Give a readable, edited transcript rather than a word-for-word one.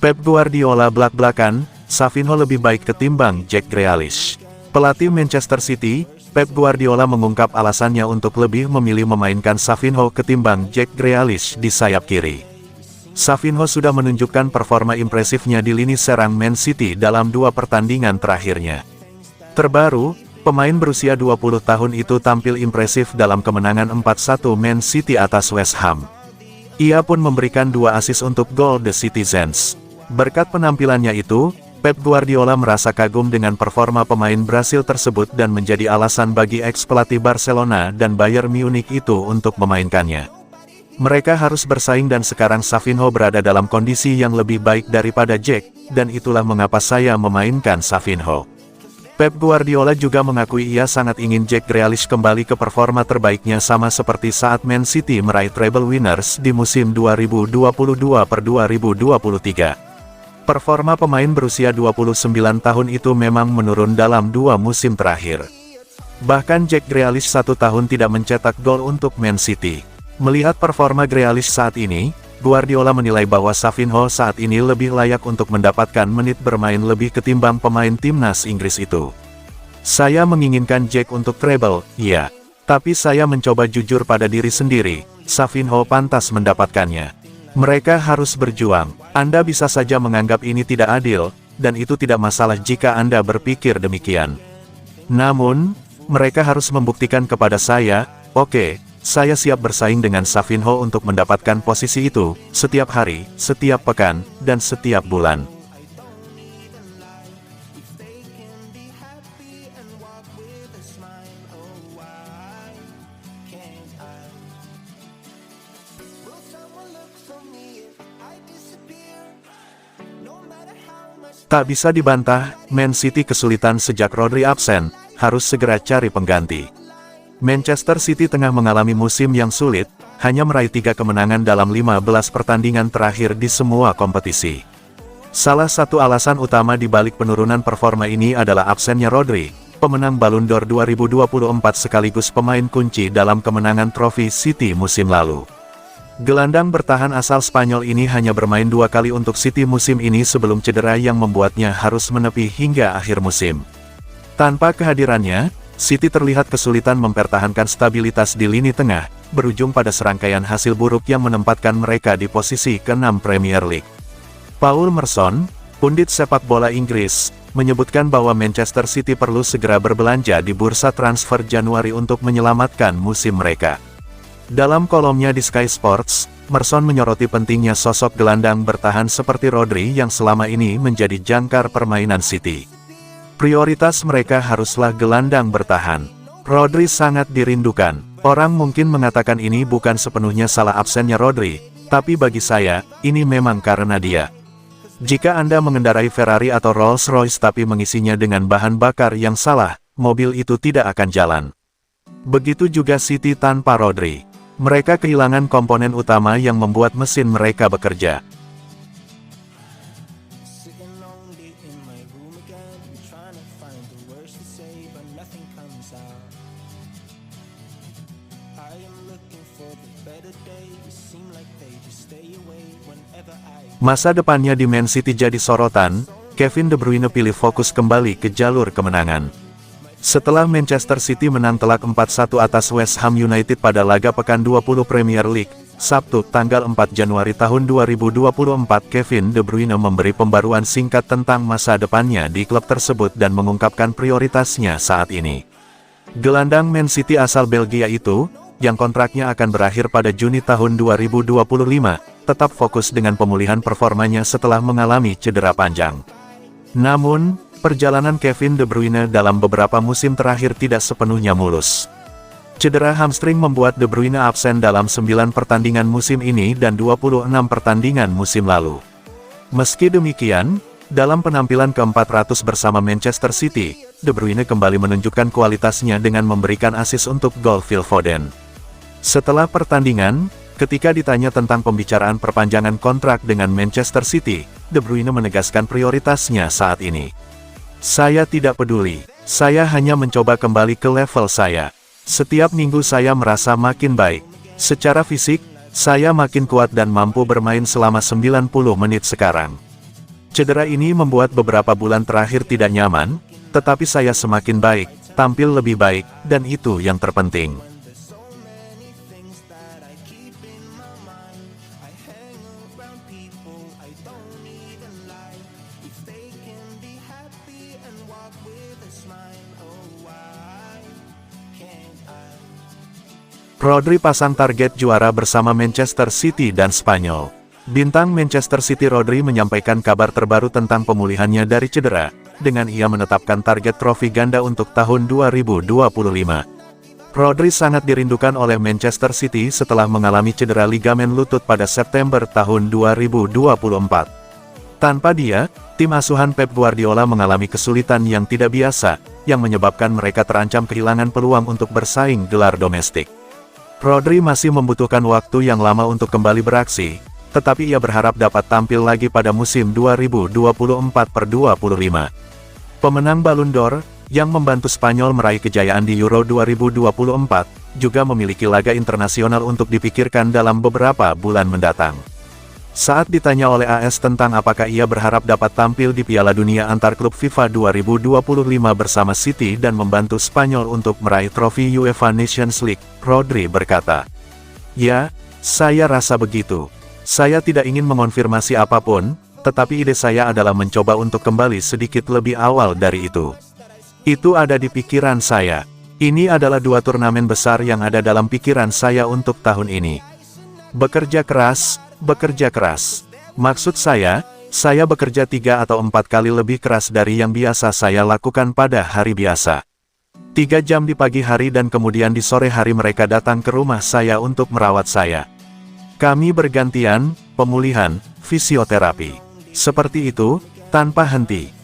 Pep Guardiola belak-belakan, Savinho lebih baik ketimbang Jack Grealish. Pelatih Manchester City, Pep Guardiola mengungkap alasannya untuk lebih memilih memainkan Savinho ketimbang Jack Grealish di sayap kiri. Savinho sudah menunjukkan performa impresifnya di lini serang Man City dalam 2 pertandingan terakhirnya. Terbaru, pemain berusia 20 tahun itu tampil impresif dalam kemenangan 4-1 Man City atas West Ham. Ia pun memberikan 2 assist untuk gol The Citizens. Berkat penampilannya itu, Pep Guardiola merasa kagum dengan performa pemain Brasil tersebut dan menjadi alasan bagi ex-pelatih Barcelona dan Bayern Munich itu untuk memainkannya. Mereka harus bersaing dan sekarang Savinho berada dalam kondisi yang lebih baik daripada Jack, dan itulah mengapa saya memainkan Savinho. Pep Guardiola juga mengakui ia sangat ingin Jack Grealish kembali ke performa terbaiknya sama seperti saat Man City meraih treble winners di musim 2022-2023. Performa pemain berusia 29 tahun itu memang menurun dalam 2 musim terakhir. Bahkan Jack Grealish 1 tahun tidak mencetak gol untuk Man City. Melihat performa Grealish saat ini, Guardiola menilai bahwa Savinho saat ini lebih layak untuk mendapatkan menit bermain lebih ketimbang pemain timnas Inggris itu. Saya menginginkan Jack untuk treble, ya. Tapi saya mencoba jujur pada diri sendiri, Savinho pantas mendapatkannya. Mereka harus berjuang. Anda bisa saja menganggap ini tidak adil, dan itu tidak masalah jika Anda berpikir demikian. Namun, mereka harus membuktikan kepada saya, oke, saya siap bersaing dengan Savinho untuk mendapatkan posisi itu, setiap hari, setiap pekan, dan setiap bulan. Tak bisa dibantah, Man City kesulitan sejak Rodri absen, harus segera cari pengganti. Manchester City tengah mengalami musim yang sulit, hanya meraih 3 kemenangan dalam 15 pertandingan terakhir di semua kompetisi. Salah satu alasan utama di balik penurunan performa ini adalah absennya Rodri, pemenang Ballon d'Or 2024 sekaligus pemain kunci dalam kemenangan trofi City musim lalu. Gelandang bertahan asal Spanyol ini hanya bermain 2 kali untuk City musim ini sebelum cedera yang membuatnya harus menepi hingga akhir musim. Tanpa kehadirannya, City terlihat kesulitan mempertahankan stabilitas di lini tengah, berujung pada serangkaian hasil buruk yang menempatkan mereka di posisi ke-6 Premier League. Paul Merson, pundit sepak bola Inggris, menyebutkan bahwa Manchester City perlu segera berbelanja di bursa transfer Januari untuk menyelamatkan musim mereka. Dalam kolomnya di Sky Sports, Merson menyoroti pentingnya sosok gelandang bertahan seperti Rodri yang selama ini menjadi jangkar permainan City. Prioritas mereka haruslah gelandang bertahan. Rodri sangat dirindukan. Orang mungkin mengatakan ini bukan sepenuhnya salah absennya Rodri, tapi bagi saya, ini memang karena dia. Jika Anda mengendarai Ferrari atau Rolls-Royce tapi mengisinya dengan bahan bakar yang salah, mobil itu tidak akan jalan. Begitu juga City tanpa Rodri. Mereka kehilangan komponen utama yang membuat mesin mereka bekerja. Masa depannya di Man City jadi sorotan, Kevin De Bruyne pilih fokus kembali ke jalur kemenangan. Setelah Manchester City menang telak 4-1 atas West Ham United pada laga pekan 20 Premier League, Sabtu tanggal 4 Januari tahun 2024, Kevin De Bruyne memberi pembaruan singkat tentang masa depannya di klub tersebut dan mengungkapkan prioritasnya saat ini. Gelandang Man City asal Belgia itu, yang kontraknya akan berakhir pada Juni tahun 2025, tetap fokus dengan pemulihan performanya setelah mengalami cedera panjang. Namun, perjalanan Kevin De Bruyne dalam beberapa musim terakhir tidak sepenuhnya mulus. Cedera hamstring membuat De Bruyne absen dalam 9 pertandingan musim ini dan 26 pertandingan musim lalu. Meski demikian, dalam penampilan ke-400 bersama Manchester City, De Bruyne kembali menunjukkan kualitasnya dengan memberikan assist untuk gol Phil Foden. Setelah pertandingan, ketika ditanya tentang pembicaraan perpanjangan kontrak dengan Manchester City, De Bruyne menegaskan prioritasnya saat ini. Saya tidak peduli, saya hanya mencoba kembali ke level saya. Setiap minggu saya merasa makin baik. Secara fisik, saya makin kuat dan mampu bermain selama 90 menit sekarang. Cedera ini membuat beberapa bulan terakhir tidak nyaman, tetapi saya semakin baik, tampil lebih baik, dan itu yang terpenting. Rodri pasang target juara bersama Manchester City dan Spanyol. Bintang Manchester City Rodri menyampaikan kabar terbaru tentang pemulihannya dari cedera, dengan ia menetapkan target trofi ganda untuk tahun 2025. Rodri sangat dirindukan oleh Manchester City setelah mengalami cedera ligamen lutut pada September tahun 2024. Tanpa dia, tim asuhan Pep Guardiola mengalami kesulitan yang tidak biasa, yang menyebabkan mereka terancam kehilangan peluang untuk bersaing gelar domestik. Rodri masih membutuhkan waktu yang lama untuk kembali beraksi, tetapi ia berharap dapat tampil lagi pada musim 2024-25. Pemenang Ballon d'Or, yang membantu Spanyol meraih kejayaan di Euro 2024, juga memiliki laga internasional untuk dipikirkan dalam beberapa bulan mendatang. Saat ditanya oleh AS tentang apakah ia berharap dapat tampil di Piala Dunia antar klub FIFA 2025 bersama City dan membantu Spanyol untuk meraih trofi UEFA Nations League, Rodri berkata, "Ya, saya rasa begitu. Saya tidak ingin mengonfirmasi apapun, tetapi ide saya adalah mencoba untuk kembali sedikit lebih awal dari itu. Itu ada di pikiran saya. Ini adalah 2 turnamen besar yang ada dalam pikiran saya untuk tahun ini. Bekerja keras, bekerja keras. Maksud saya bekerja 3 atau 4 kali lebih keras dari yang biasa saya lakukan pada hari biasa. 3 jam di pagi hari dan kemudian di sore hari mereka datang ke rumah saya untuk merawat saya. Kami bergantian, pemulihan, fisioterapi. Seperti itu, tanpa henti.